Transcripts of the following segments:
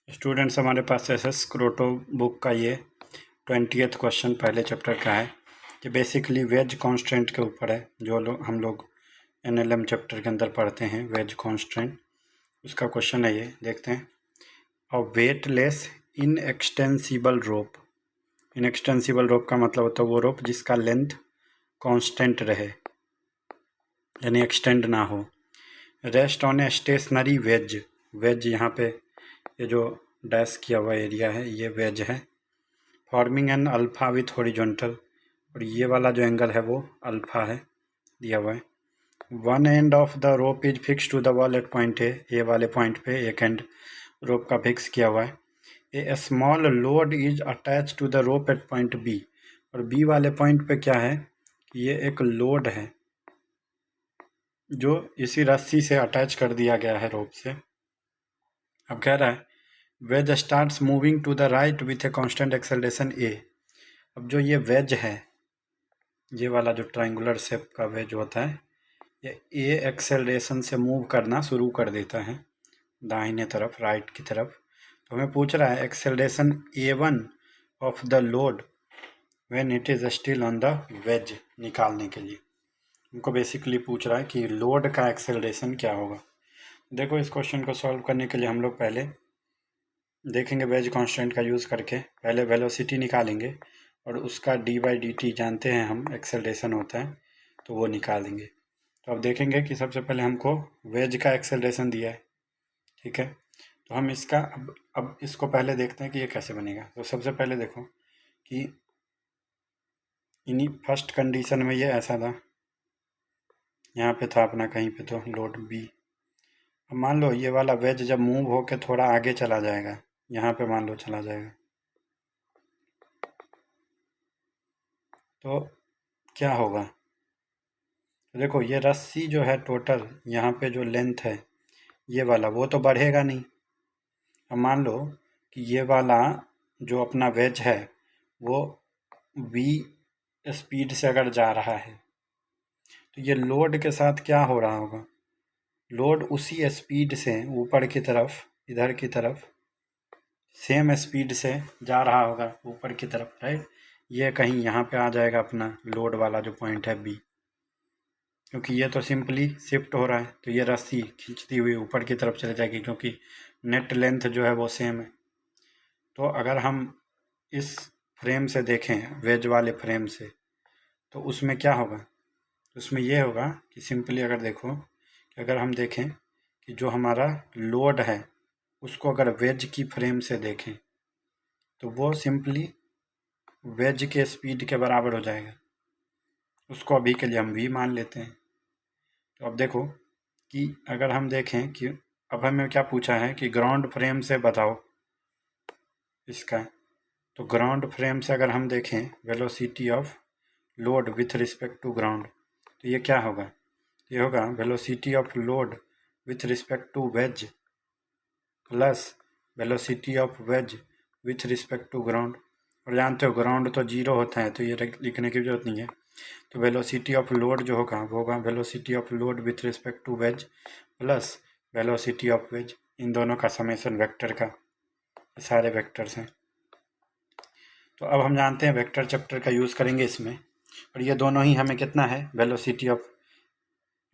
Students, हमारे पास SS क्रोटो book का ये 20th क्वेश्चन पहले चैप्टर का है कि बेसिकली वेज कांस्टेंट के ऊपर है। जो हम लोग एनएलएम चैप्टर के अंदर पढ़ते हैं वेज कांस्टेंट, उसका क्वेश्चन है। ये देखते हैं। अ वेटलेस इनएक्सटेंसिबल रोप। इनएक्सटेंसिबल रोप का मतलब होता है वो रोप जिसका लेंथ कांस्टेंट रहे, यानी एक्सटेंड ना हो। Rest on a stationary wedge. Wedge यहाँ पे ये जो डैश किया हुआ एरिया है ये वेज है। Forming an alpha with horizontal, और ये वाला जो एंगल है वो अल्फ़ा है, दिया हुआ है। One end of the rope is fix to the wall at point A वाले पॉइंट पे एक एंड रोप का फिक्स किया हुआ है। A small load is attach to the rope at point B, और बी वाले पॉइंट पे क्या है कि ये एक लोड है जो इसी रस्सी से अटैच कर दिया गया है रोप से। अब कह रहा है wedge starts moving to the right with a constant acceleration A. अब जो ये वेज है, ये वाला जो ट्रायंगुलर शेप का वेज होता है, ये ए एक्सेलरेशन से मूव करना शुरू कर देता है दाहिने तरफ, राइट की तरफ। तो हमें पूछ रहा है acceleration A1 of the load when it is still on the ways निकालने के लिए हमको बेसिकली पूछ रहा है कि लोड का एक्सेलरेशन क्या होगा। देखो, इस क्वेश्चन को सॉल्व करने के लिए हम लोग पहले देखेंगे वेज कांस्टेंट का यूज़ करके। पहले वेलोसिटी निकालेंगे और उसका d/dt जानते हैं हम एक्सेलरेशन होता है, तो वो निकालेंगे। तो अब देखेंगे कि सबसे पहले हमको वेज का एक्सेलरेशन दिया है, ठीक है। तो हम इसका अब इसको पहले देखते हैं कि ये कैसे बनेगा। तो सबसे पहले देखो कि इन्हीं फर्स्ट कंडीशन में ये ऐसा था, यहाँ पे था अपना कहीं पे तो लोड बी। अब मान लो ये वाला वेज जब मूव होके थोड़ा आगे चला जाएगा, यहाँ पे मान लो चला जाएगा, तो क्या होगा। तो देखो ये रस्सी जो है टोटल यहाँ पे जो लेंथ है ये वाला, वो तो बढ़ेगा नहीं। अब मान लो कि ये वाला जो अपना वेज है वो v स्पीड से अगर जा रहा है, तो ये लोड के साथ क्या हो रहा होगा। लोड उसी स्पीड से ऊपर की तरफ, इधर की तरफ सेम स्पीड से जा रहा होगा ऊपर की तरफ, राइट। ये कहीं यहाँ पे आ जाएगा अपना लोड वाला जो पॉइंट है बी, क्योंकि ये तो सिंपली शिफ्ट हो रहा है, तो ये रस्सी खींचती हुई ऊपर की तरफ चली जाएगी क्योंकि नेट लेंथ जो है वो सेम है। तो अगर हम इस फ्रेम से देखें, वेज वाले फ्रेम से, तो उसमें क्या होगा। उसमें ये होगा कि सिंपली अगर देखो कि अगर हम देखें कि जो हमारा लोड है उसको अगर वेज की फ्रेम से देखें तो वो सिंपली वेज के स्पीड के बराबर हो जाएगा। उसको अभी के लिए हम v मान लेते हैं। तो अब देखो कि अगर हम देखें कि अब हमें क्या पूछा है कि ग्राउंड फ्रेम से बताओ इसका। तो ग्राउंड फ्रेम से अगर हम देखें velocity of load with respect to ground, तो ये क्या होगा। ये होगा velocity of load with respect to wedge plus velocity of wedge with respect to ground. और जानते हो ग्राउंड तो जीरो होता है, तो ये लिखने की जरूरत नहीं है। तो वेलोसिटी ऑफ लोड जो होगा वो होगा velocity of load with respect to wedge plus velocity of wedge, इन दोनों का समेशन वेक्टर का, सारे वेक्टर्स हैं। तो अब हम जानते हैं वेक्टर चैप्टर का यूज़ करेंगे इसमें, और ये दोनों ही हमें कितना है, velocity of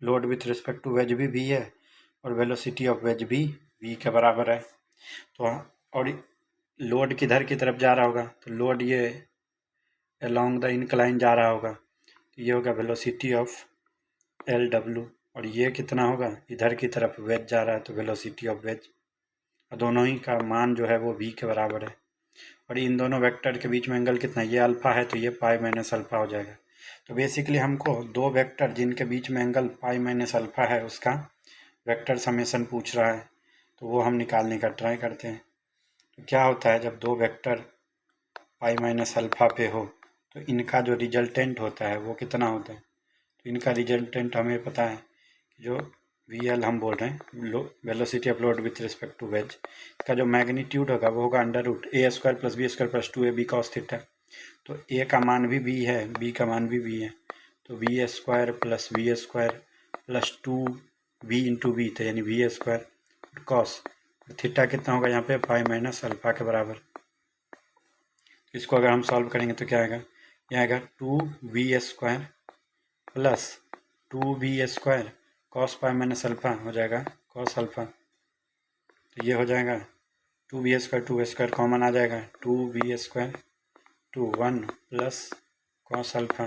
load with respect to wedge भी v है और वेलोसिटी ऑफ वेज भी v के बराबर है। तो और लोड किधर की तरफ जा रहा होगा, तो लोड ये अलोंग द इंक्लाइन जा रहा होगा, तो ये होगा वेलोसिटी ऑफ LW। और ये कितना होगा, इधर की तरफ वेज जा रहा है तो वेलोसिटी ऑफ वेज, और दोनों ही का मान जो है वो v के बराबर है। और इन दोनों वेक्टर के बीच में एंगल कितना है, ये अल्फ़ा है तो ये पाई माइनस अल्फ़ा हो जाएगा। तो बेसिकली हमको दो वेक्टर जिनके बीच में एंगल पाई माइनस अल्फ़ा है उसका वेक्टर समेशन पूछ रहा है, तो वो हम निकालने का ट्राई करते हैं। तो क्या होता है जब दो वेक्टर पाई माइनस अल्फ़ा पे हो तो इनका जो रिजल्टेंट होता है वो कितना होता है। तो इनका रिजल्टेंट हमें पता है कि जो VL हम बोल रहे हैं velocity of load with respect to wedge, इसका जो मैग्नीट्यूड होगा वो होगा √a² + b² + 2ab cos theta. तो a का मान भी b है, b का मान भी b है, तो v² + v² + 2b × v, तो यानी v² cos थीटा कितना होगा यहाँ पे पाई माइनस अल्फा के बराबर। इसको अगर हम सॉल्व करेंगे तो क्या आएगा, यह आएगा 2v² plus 2v² cos pi minus alpha हो जाएगा कॉस अल्फा। तो ये हो जाएगा 2v² कॉमन आ जाएगा 2v² 1 प्लस कॉस अल्फा,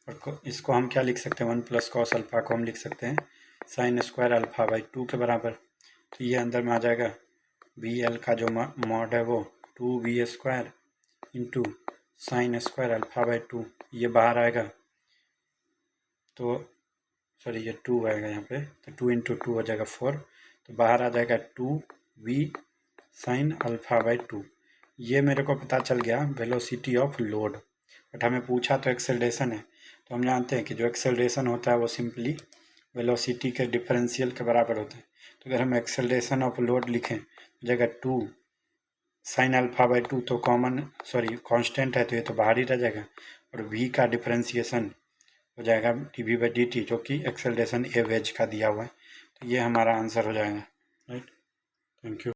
और इसको हम क्या लिख सकते हैं 1 प्लस कॉस अल्फा को हम लिख सकते हैं साइन स्क्वायर अल्फा बाई 2 के बराबर। तो ये अंदर में आ जाएगा वी एल का जो मॉड है वो 2v² into sine square alpha by 2, ये बाहर आएगा तो सॉरी ये 2 आएगा यहाँ पे, तो 2 इंटू 2 हो जाएगा 4, तो बाहर आ जाएगा 2v साइन अल्फा बाई 2। ये मेरे को पता चल गया वेलोसिटी ऑफ लोड। बट हमें पूछा तो एक्सेलरेशन है, तो हम जानते हैं कि जो एक्सेलरेशन होता है वो सिंपली वेलोसिटी के डिफरेंशियल के बराबर होता है। तो अगर हम एक्सेलरेशन ऑफ लोड लिखें जगह 2 साइन अल्फा बाई 2, तो कांस्टेंट है तो ये तो बाहर ही रह जाएगा, और v का डिफरेंशिएशन हो जाएगा dv/dt, जो कि एक्सेलरेशन ए वेज का दिया हुआ है। तो ये हमारा आंसर हो जाएगा। Right, thank you.